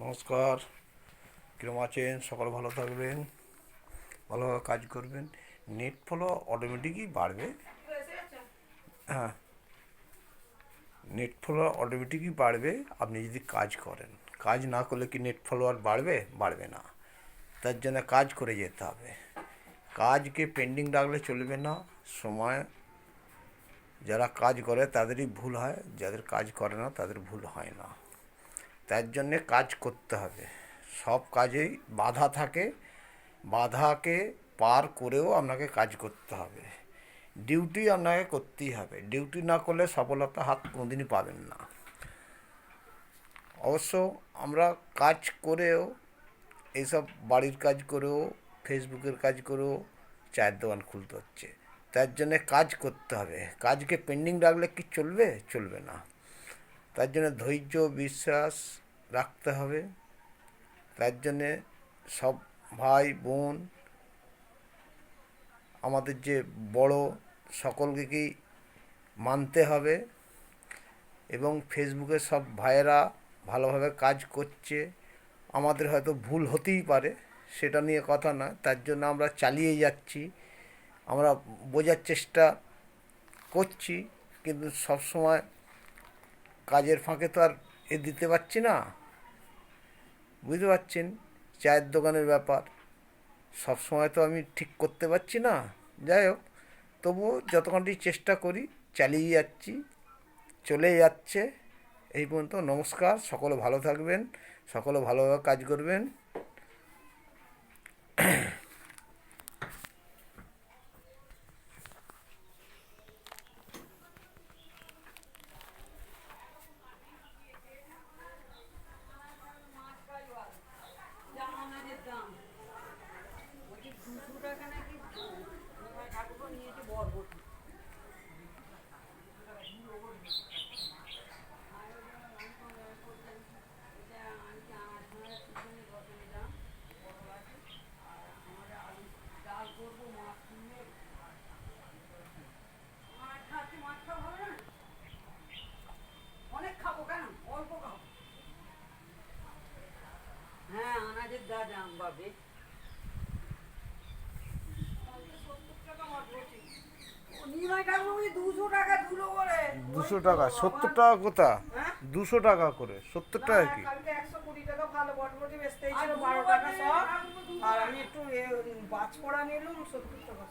নমস্কার। কিরম আছেন? সকাল ভালো থাকবেন, ভালোভাবে কাজ করবেন। নেট ফলো অটোমেটিকই বাড়বে। হ্যাঁ, নেট ফলো অটোমেটিকই বাড়বে আপনি যদি কাজ করেন। কাজ না করলে কি নেট ফলোয়ার বাড়বে? বাড়বে না। তার জন্য কাজ করে যেতে হবে। কাজকে পেন্ডিং রাখলে চলবে না। সময় যারা কাজ করে তাদেরই ভুল হয়, যাদের কাজ করে না তাদের ভুল হয় না। তার জন্যে কাজ করতে হবে। সব কাজেই বাধা থাকে, বাধাকে পার করেও আপনাকে কাজ করতে হবে। ডিউটি আপনাকে করতেই হবে। ডিউটি না করলে সফলতা হাত কোনোদিনই পাবেন না। অবশ্য আমরা কাজ করেও, এইসব বাড়ির কাজ করেও, ফেসবুকের কাজ করেও চায়ের দোকান খুলতে হচ্ছে। তার জন্যে কাজ করতে হবে। কাজকে পেন্ডিং রাখলে কি চলবে? চলবে না। তার জন্য ধৈর্য বিশ্বাস রাখতে হবে। তার জন্যে সব ভাই বোন, আমাদের যে বড়, সকলকেই মানতে হবে। এবং ফেসবুকে সব ভাইয়েরা ভালোভাবে কাজ করছে, আমাদের হয়তো ভুল হতেই পারে, সেটা নিয়ে কথা না। তার জন্য আমরা চালিয়ে যাচ্ছি, আমরা বোঝার চেষ্টা করছি, কিন্তু সবসময় কাজের ফাঁকে তো আর দিতে পারছি না। বুঝতে পারছেন? চায়ের দোকানের ব্যাপার, সব সময় তো আমি ঠিক করতে পারছি না। যাই হোক, তবুও যতক্ষণটি চেষ্টা করি চালিয়ে যাচ্ছি, চলে যাচ্ছে। এই পর্যন্ত। নমস্কার। সকলে ভালো থাকবেন, সকলে ভালোভাবে কাজ করবেন। হ্যাঁ, আনাজের দাম পাবে। 200 টাকা ধুলো বলে। 200 টাকা? 70 টাকা কোথা? হ্যাঁ? 200 টাকা করে? 70 টাকা কি? কালকে 120 টাকা ভালো বটবটি বেচতে ছিল, 12 টাকা সব। আর আমি একটু বাজ পড়া নিলাম, 70 টাকা।